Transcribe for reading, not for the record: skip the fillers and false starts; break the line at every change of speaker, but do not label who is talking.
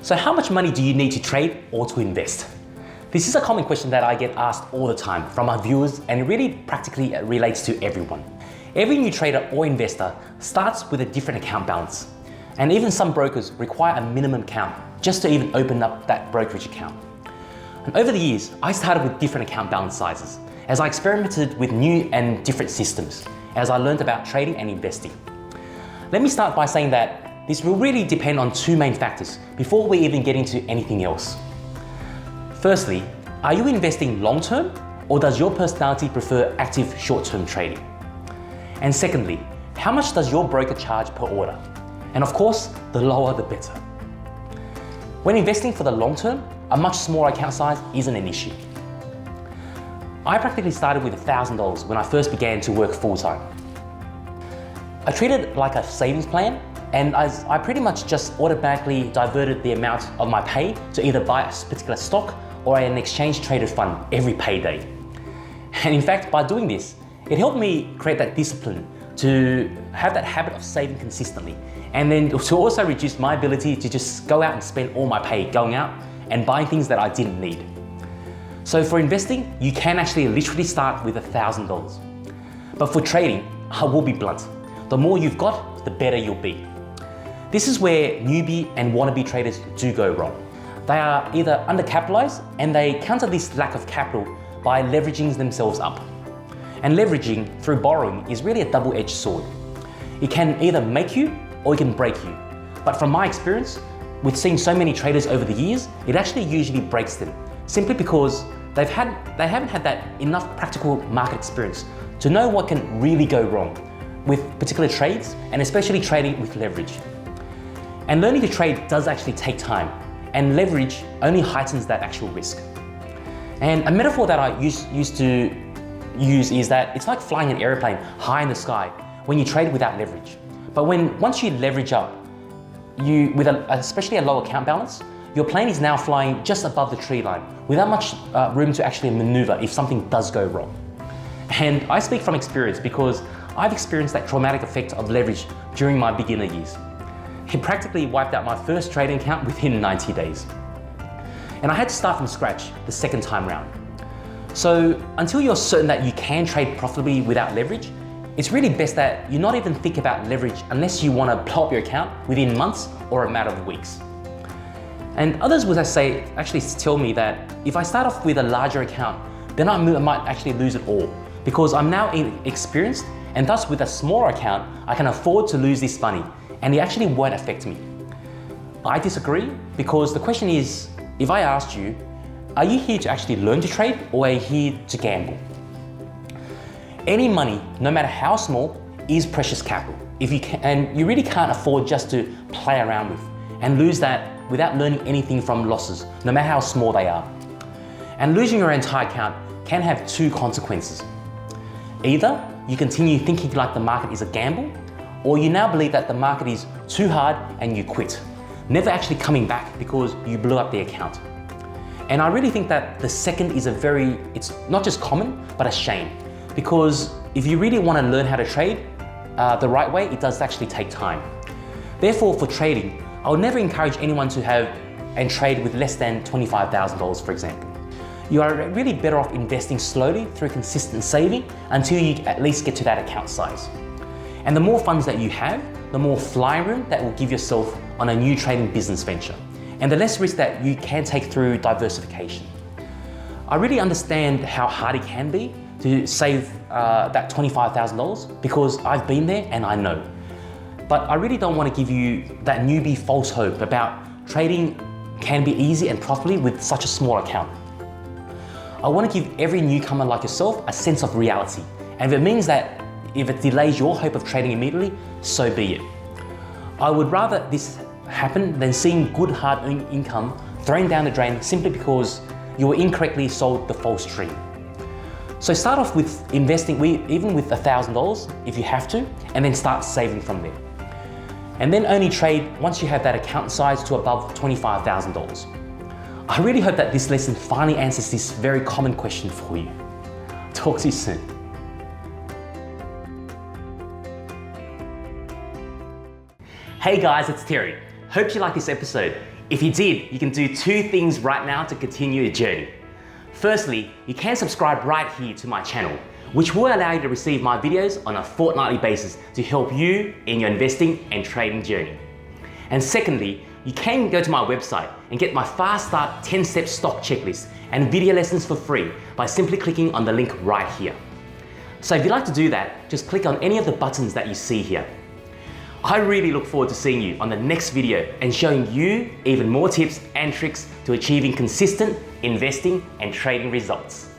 So how much money do you need to trade or to invest? This is a common question that I get asked all the time from our viewers, and it really practically relates to everyone. Every new trader or investor starts with a different account balance. And even some brokers require a minimum account just to even open up that brokerage account. And over the years, I started with different account balance sizes as I experimented with new and different systems, as I learned about trading and investing. Let me start by saying that this will really depend on two main factors before we even get into anything else. Firstly, are you investing long-term, or does your personality prefer active short-term trading? And secondly, how much does your broker charge per order? And of course, the lower the better. When investing for the long term, a much smaller account size isn't an issue. I practically started with $1,000 when I first began to work full-time. I treated it like a savings plan, and I pretty much just automatically diverted the amount of my pay to either buy a particular stock or an exchange traded fund every payday. And in fact, by doing this, it helped me create that discipline to have that habit of saving consistently, and then to also reduce my ability to just go out and spend all my pay going out and buying things that I didn't need. So for investing, you can actually literally start with $1,000. But for trading, I will be blunt. The more you've got, the better you'll be. This is where newbie and wannabe traders do go wrong. They are either undercapitalized, and they counter this lack of capital by leveraging themselves up. And leveraging through borrowing is really a double-edged sword. It can either make you or it can break you. But from my experience, with seeing so many traders over the years, it actually usually breaks them, simply because they haven't had that enough practical market experience to know what can really go wrong with particular trades, and especially trading with leverage. And learning to trade does actually take time, and leverage only heightens that actual risk. And a metaphor that I used to use is that it's like flying an airplane high in the sky when you trade without leverage. But once you leverage up, with especially a low account balance, your plane is now flying just above the tree line without much room to actually maneuver if something does go wrong. And I speak from experience because I've experienced that traumatic effect of leverage during my beginner years. It practically wiped out my first trading account within 90 days. And I had to start from scratch the second time round. So until you're certain that you can trade profitably without leverage, it's really best that you not even think about leverage unless you want to blow up your account within months or a matter of weeks. And others would actually tell me that if I start off with a larger account, then I might actually lose it all, because I'm now experienced, and thus with a smaller account, I can afford to lose this money, and it actually won't affect me. I disagree, because the question is, if I asked you, are you here to actually learn to trade, or are you here to gamble? Any money, no matter how small, is precious capital. And you really can't afford just to play around with and lose that without learning anything from losses, no matter how small they are. And losing your entire account can have two consequences. Either you continue thinking like the market is a gamble, or you now believe that the market is too hard and you quit, never actually coming back because you blew up the account. And I really think that the second is it's not just common, but a shame. Because if you really want to learn how to trade the right way, it does actually take time. Therefore, for trading, I would never encourage anyone to have and trade with less than $25,000, for example. You are really better off investing slowly through consistent saving until you at least get to that account size. And the more funds that you have, the more flying room that will give yourself on a new trading business venture, and the less risk that you can take through diversification. I really understand how hard it can be to save that $25,000 because I've been there and I know. But I really don't want to give you that newbie false hope about trading can be easy and profitably with such a small account. I want to give every newcomer like yourself a sense of reality. And if it means that if it delays your hope of trading immediately, so be it. I would rather this happen than seeing good hard-earned income thrown down the drain simply because you were incorrectly sold the false dream. So start off with investing, even with $1,000 if you have to, and then start saving from there. And then only trade once you have that account size to above $25,000. I really hope that this lesson finally answers this very common question for you. Talk to you soon. Hey guys, it's Terry. Hope you like this episode. If you did, you can do 2 things right now to continue your journey. Firstly, you can subscribe right here to my channel, which will allow you to receive my videos on a fortnightly basis to help you in your investing and trading journey. And secondly, you can go to my website and get my Fast Start 10-step stock checklist and video lessons for free by simply clicking on the link right here. So if you'd like to do that, just click on any of the buttons that you see here. I really look forward to seeing you on the next video and showing you even more tips and tricks to achieving consistent investing and trading results.